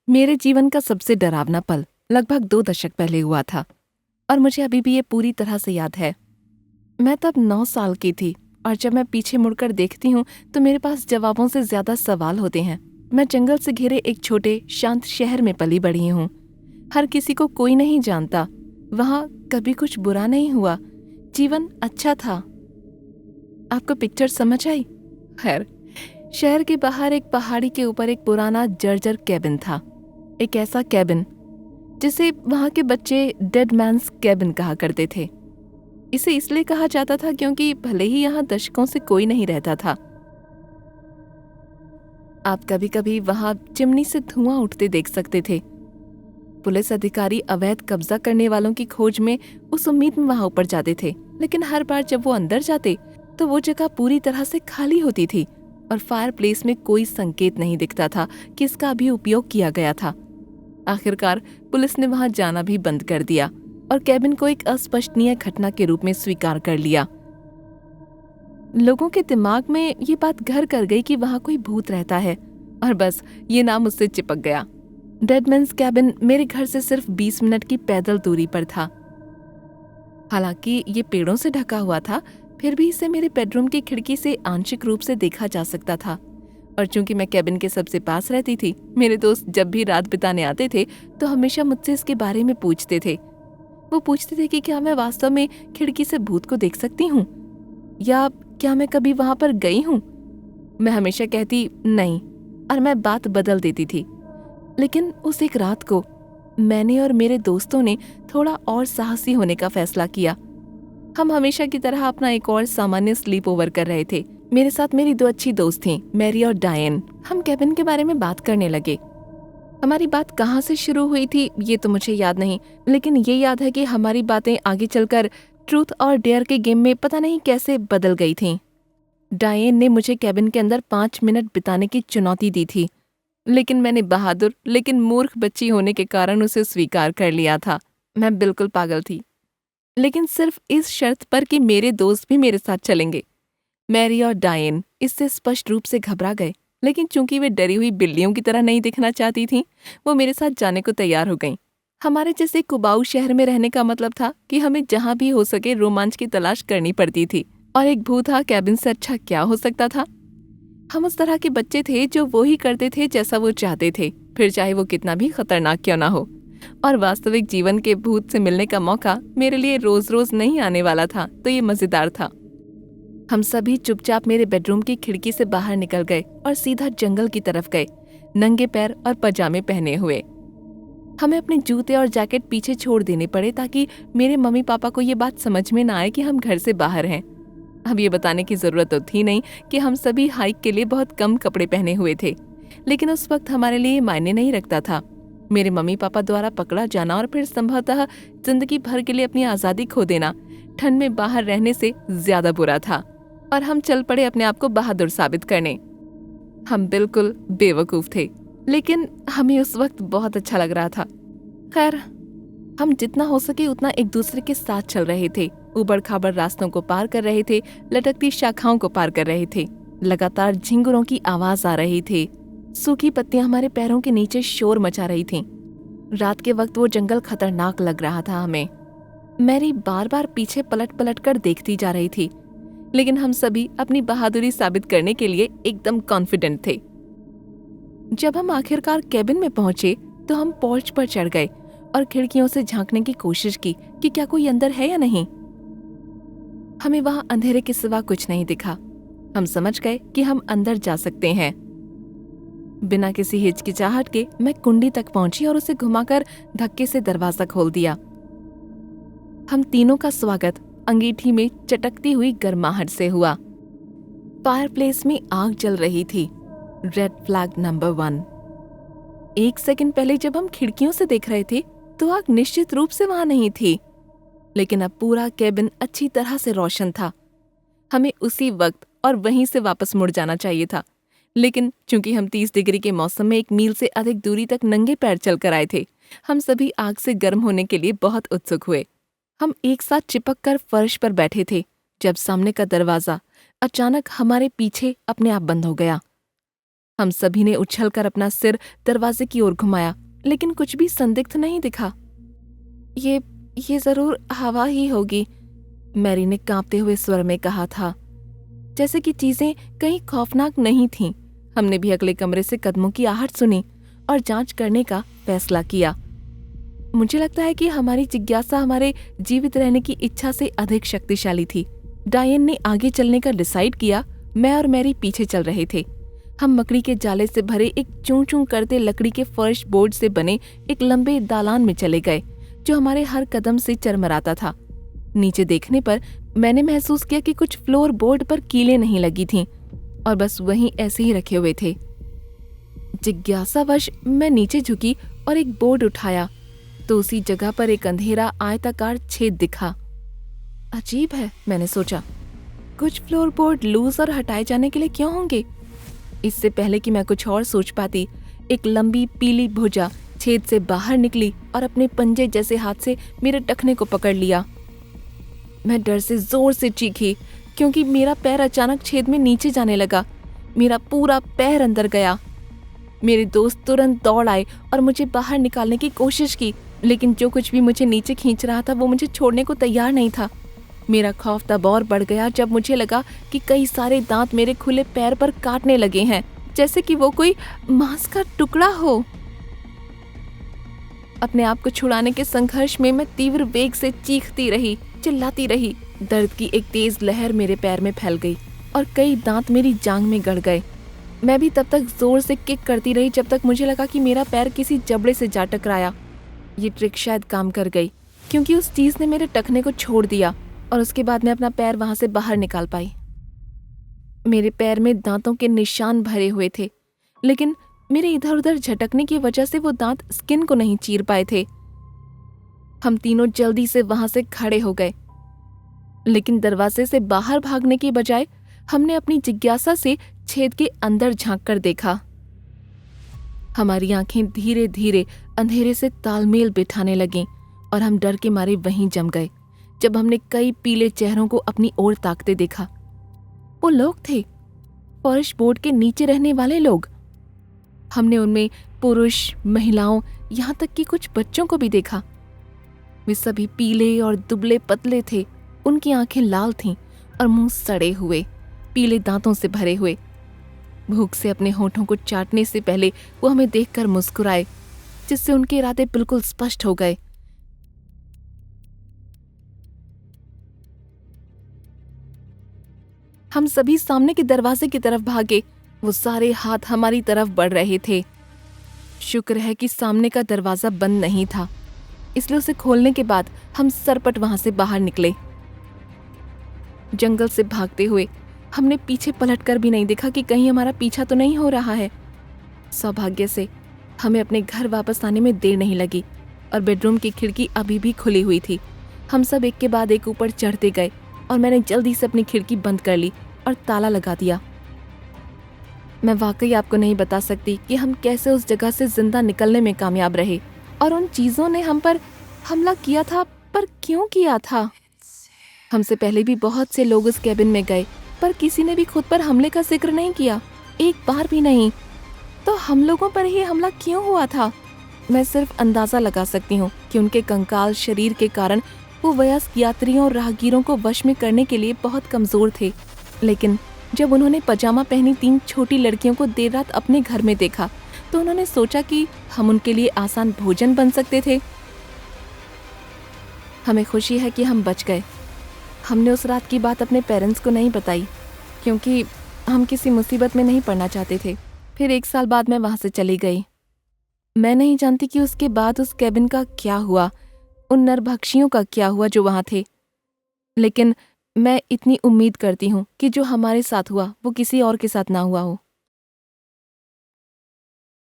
मेरे जीवन का सबसे डरावना पल लगभग 2 दशक पहले हुआ था और मुझे अभी भी ये पूरी तरह से याद है। मैं तब 9 साल की थी और जब मैं पीछे मुड़कर देखती हूँ तो मेरे पास जवाबों से ज्यादा सवाल होते हैं। मैं जंगल से घिरे एक छोटे शांत शहर में पली बढ़ी हूँ। हर किसी को कोई नहीं जानता। वहाँ कभी कुछ बुरा नहीं हुआ। जीवन अच्छा था। आपको पिक्चर समझ आई? खैर, शहर के बाहर एक पहाड़ी के ऊपर एक पुराना जर्जर कैबिन था। एक ऐसा कैबिन जिसे वहाँ के बच्चे डेड मैन्स कैबिन कहा करते थे। इसे इसलिए कहा जाता था क्योंकि भले ही यहाँ दशकों से कोई नहीं रहता था, आप कभी कभी वहाँ चिमनी से धुआं उठते देख सकते थे। पुलिस अधिकारी अवैध कब्जा करने वालों की खोज में उस उम्मीद में वहाँ ऊपर जाते थे, लेकिन हर बार जब वो अंदर जाते तो वो जगह पूरी तरह से खाली होती थी और फायर प्लेस में कोई संकेत नहीं दिखता था कि इसका अभी उपयोग किया गया था। आखिरकार पुलिस ने वहां जाना भी बंद कर दिया और कैबिन को एक अस्पष्टनीय घटना के रूप में स्वीकार कर लिया। लोगों के दिमाग में ये बात घर कर गई कि वहां कोई भूत रहता है और बस ये नाम उससे चिपक गया। डेडमैन्स कैबिन मेरे घर से सिर्फ 20 मिनट की पैदल दूरी पर था। हालांकि ये पेड़ों से ढका हुआ था, फिर भी इसे मेरे बेडरूम की खिड़की से आंशिक रूप से देखा जा सकता था। और चूंकि मैं कैबिन के सबसे पास रहती थी, मेरे दोस्त जब भी रात बिताने आते थे तो हमेशा मुझसे इसके बारे में पूछते थे। वो पूछते थे कि क्या मैं वास्तव में खिड़की से भूत को देख सकती हूँ या क्या मैं कभी वहां पर गई हूँ। मैं हमेशा कहती नहीं और मैं बात बदल देती थी। लेकिन उस एक रात को मैंने और मेरे दोस्तों ने थोड़ा और साहसी होने का फैसला किया। हम हमेशा की तरह अपना एक और सामान्य स्लीप ओवर कर रहे थे। मेरे साथ मेरी 2 अच्छी दोस्त थीं, मैरी और डायन। हम कैबिन के बारे में बात करने लगे। हमारी बात कहाँ से शुरू हुई थी ये तो मुझे याद नहीं, लेकिन ये याद है कि हमारी बातें आगे चलकर ट्रूथ और डेयर के गेम में पता नहीं कैसे बदल गई थीं। डायन ने मुझे कैबिन के अंदर 5 मिनट बिताने की चुनौती दी थी, लेकिन मैंने बहादुर लेकिन मूर्ख बच्ची होने के कारण उसे स्वीकार कर लिया था। मैं बिल्कुल पागल थी, लेकिन सिर्फ इस शर्त पर कि मेरे दोस्त भी मेरे साथ चलेंगे। मैरी और डायन इससे स्पष्ट रूप से घबरा गए, लेकिन चूंकि वे डरी हुई बिल्लियों की तरह नहीं दिखना चाहती थीं, वो मेरे साथ जाने को तैयार हो गईं। हमारे जैसे कुबाऊ शहर में रहने का मतलब था कि हमें जहां भी हो सके रोमांच की तलाश करनी पड़ती थी, और एक भूतहा कैबिन से अच्छा क्या हो सकता था। हम उस तरह के बच्चे थे जो वो ही करते थे जैसा वो चाहते थे, फिर चाहे वो कितना भी खतरनाक क्यों ना हो। और वास्तविक जीवन के भूत से मिलने का मौका मेरे लिए रोज रोज नहीं आने वाला था, तो ये मजेदार था। हम सभी चुपचाप मेरे बेडरूम की खिड़की से बाहर निकल गए और सीधा जंगल की तरफ गए, नंगे पैर और पजामे पहने हुए। हमें अपने जूते और जैकेट पीछे छोड़ देने पड़े ताकि मेरे मम्मी पापा को ये बात समझ में ना आए कि हम घर से बाहर हैं। अब ये बताने की जरूरत तो थी नहीं कि हम सभी हाइक के लिए बहुत कम कपड़े पहने हुए थे, लेकिन उस वक्त हमारे लिए मायने नहीं रखता था। मेरे मम्मी पापा द्वारा पकड़ा जाना और फिर संभवतः जिंदगी भर के लिए अपनी आजादी खो देना ठंड में बाहर रहने से ज्यादा बुरा था। और हम चल पड़े अपने आप को बहादुर साबित करने। हम बिल्कुल बेवकूफ थे, लेकिन हमें उस वक्त बहुत अच्छा लग रहा था। खैर, हम जितना हो सके उतना एक दूसरे के साथ चल रहे थे, उबड़ खाबड़ रास्तों को पार कर रहे थे, लटकती शाखाओं को पार कर रहे थे। लगातार झिंगुरों की आवाज आ रही थी, सूखी पत्तियां हमारे पैरों के नीचे शोर मचा रही थीं। रात के वक्त वो जंगल खतरनाक लग रहा था हमें। मैरी बार बार पीछे पलट पलट कर देखती जा रही थी, लेकिन हम सभी अपनी बहादुरी साबित करने के लिए एकदम कॉन्फिडेंट थे। जब हम आखिरकार कैबिन में पहुंचे तो हम पोर्च पर चढ़ गए और खिड़कियों से झांकने की कोशिश की कि क्या कोई अंदर है या नहीं। हमें वहां अंधेरे के सिवा कुछ नहीं दिखा। हम समझ गए कि हम अंदर जा सकते हैं। बिना किसी हिचकिचाहट के मैं कुंडी तक पहुंची और उसे घुमाकर धक्के से दरवाजा खोल दिया। हम तीनों का स्वागत अंगीठी में चटकती हुई गर्माहट से हुआ। फायरप्लेस में आग जल रही थी, रेड फ्लैग नंबर 1। 1 सेकंड पहले जब हम खिड़कियों से देख रहे थे तो आग निश्चित रूप से वहां नहीं थी, लेकिन अब पूरा कैबिन अच्छी तरह से रोशन था। हमें उसी वक्त और वहीं से वापस मुड़ जाना चाहिए था, लेकिन चूंकि हम 30 डिग्री के मौसम में 1 मील से अधिक दूरी तक नंगे पैर चलकर आए थे, हम सभी आग से गर्म होने के लिए बहुत उत्सुक हुए। हम एक साथ चिपक कर फर्श पर बैठे थे जब सामने का दरवाजा अचानक हमारे पीछे अपने आप बंद हो गया। हम सभी ने उछलकर अपना सिर दरवाजे की ओर घुमाया, लेकिन कुछ भी संदिग्ध नहीं दिखा। ये जरूर हवा ही होगी, मैरी ने कांपते हुए स्वर में कहा था, जैसे कि चीजें कहीं खौफनाक नहीं थीं। हमने भी अगले कमरे से कदमों की आहट सुनी और जांच करने का फैसला किया। मुझे लगता है कि हमारी जिज्ञासा हमारे जीवित रहने की इच्छा से अधिक शक्तिशाली थी। डायन ने आगे चलने का डिसाइड किया, मैं और मैरी पीछे चल रहे थे। हम मकड़ी के जाले से भरे एक चूं चूं करते लकड़ी के फर्श बोर्ड से बने एक लंबे दालान में चले गए, जो हमारे हर कदम से चरमराता था। नीचे देखने पर मैंने महसूस किया कि कुछ फ्लोर बोर्ड पर कीलें नहीं लगी थीं और बस वहीं ऐसे ही रखे हुए थे। जिज्ञासावश मैं नीचे झुकी और एक बोर्ड उठाया तो उसी जगह पर एक अंधेरा आयताकार छेद दिखा। अजीब है, मैंने सोचा, कुछ फ्लोर बोर्ड लूज और हटाए जाने के लिए क्यों होंगे? इससे पहले कि मैं कुछ और सोच पाती, एक लंबी पीली भुजा छेद से बाहर निकली और अपने पंजे जैसे हाथ से मेरे टखने को पकड़ लिया। मैं डर से जोर से चीखी क्योंकि मेरा पैर अचानक छेद में नीचे जाने लगा। मेरा पूरा पैर अंदर गया। मेरे दोस्त तुरंत दौड़ आए और मुझे बाहर निकालने की कोशिश की, लेकिन जो कुछ भी मुझे नीचे खींच रहा था वो मुझे छोड़ने को तैयार नहीं था। मेरा खौफ तब और बढ़ गया जब मुझे लगा कि कई सारे दांत मेरे खुले पैर पर काटने लगे हैं, जैसे कि वो कोई मांस का टुकड़ा हो। अपने आप को छुड़ाने के संघर्ष में मैं तीव्र वेग से चीखती रही, चिल्लाती रही। दर्द की एक तेज लहर मेरे पैर में फैल गई और कई दांत मेरी जांघ में गड़ गए। मैं भी तब तक जोर से किक करती रही जब तक मुझे लगा कि मेरा पैर किसी जबड़े से जा टकराया। ये ट्रिक शायद काम कर गई, क्योंकि उस चीज ने मेरे टखने को छोड़ दिया और उसके बाद मैं अपना पैर वहां से बाहर निकाल पाई। मेरे पैर में दांतों के निशान भरे हुए थे, लेकिन मेरे इधर उधर झटकने की वजह से वो दांत स्किन को नहीं चीर पाए थे। हम तीनों जल्दी से वहां से खड़े हो गए, लेकिन दरवाजे से बाहर भागने की बजाय हमने अपनी जिज्ञासा से छेद के अंदर झांक कर देखा। हमारी आंखें धीरे धीरे अंधेरे से तालमेल बिठाने लगीं और हम डर के मारे वहीं जम गए जब हमने कई पीले चेहरों को अपनी ओर ताकते देखा। वो लोग थे, फर्श बोर्ड के नीचे रहने वाले लोग। हमने उनमें पुरुष, महिलाओं, यहाँ तक कि कुछ बच्चों को भी देखा। वे सभी पीले और दुबले पतले थे। उनकी आंखें लाल थीं और मुंह सड़े हुए, पीले दांतों से भरे हुए। भूख से अपने होठों को चाटने से पहले वो हमें देखकर मुस्कुराए, जिससे उनके इरादे बिल्कुल स्पष्ट हो गए। हम सभी सामने के दरवाजे की तरफ भागे। वो सारे हाथ हमारी तरफ बढ़ रहे थे। शुक्र है कि सामने का दरवाजा बंद नहीं था, इसलिए उसे खोलने के बाद हम सरपट वहां से बाहर निकले। जंगल से भागते हुए हमने पीछे पलटकर भी नहीं देखा कि कहीं हमारा पीछा तो नहीं हो रहा है। सौभाग्य से हमें अपने घर वापस आने में देर नहीं लगी और बेडरूम की खिड़की अभी भी खुली हुई थी। हम सब एक के बाद एक ऊपर चढ़ते गए और मैंने जल्दी से अपनी खिड़की बंद कर ली और ताला लगा दिया। मैं वाकई आपको नहीं बता सकती कि हम कैसे उस जगह से जिंदा निकलने में कामयाब रहे और उन चीजों ने हम पर हमला किया था, पर क्यों किया था? हमसे पहले भी बहुत से लोग उस कैबिन में गए, पर किसी ने भी खुद पर हमले का जिक्र नहीं किया, एक बार भी नहीं। तो हम लोगों पर ही हमला क्यों हुआ था? मैं सिर्फ अंदाजा लगा सकती हूँ कि उनके कंकाल शरीर के कारण वो वयस्क यात्रियों और राहगीरों को वश में करने के लिए बहुत कमजोर थे। लेकिन जब उन्होंने पजामा पहनी 3 छोटी लड़कियों को देर रात अपने घर में देखा, तो उन्होंने सोचा कि हम उनके लिए आसान भोजन बन सकते थे। हमें खुशी है कि हम बच गए। हमने उस रात की बात अपने पेरेंट्स को नहीं बताई, क्योंकि हम किसी मुसीबत में नहीं पड़ना चाहते थे। फिर 1 साल बाद मैं वहां से चली गई। मैं नहीं जानती कि उसके बाद उस कैबिन का क्या हुआ, उन नरभक्षियों का क्या हुआ जो वहां थे। लेकिन मैं इतनी उम्मीद करती हूँ कि जो हमारे साथ हुआ वो किसी और के साथ ना हुआ हो।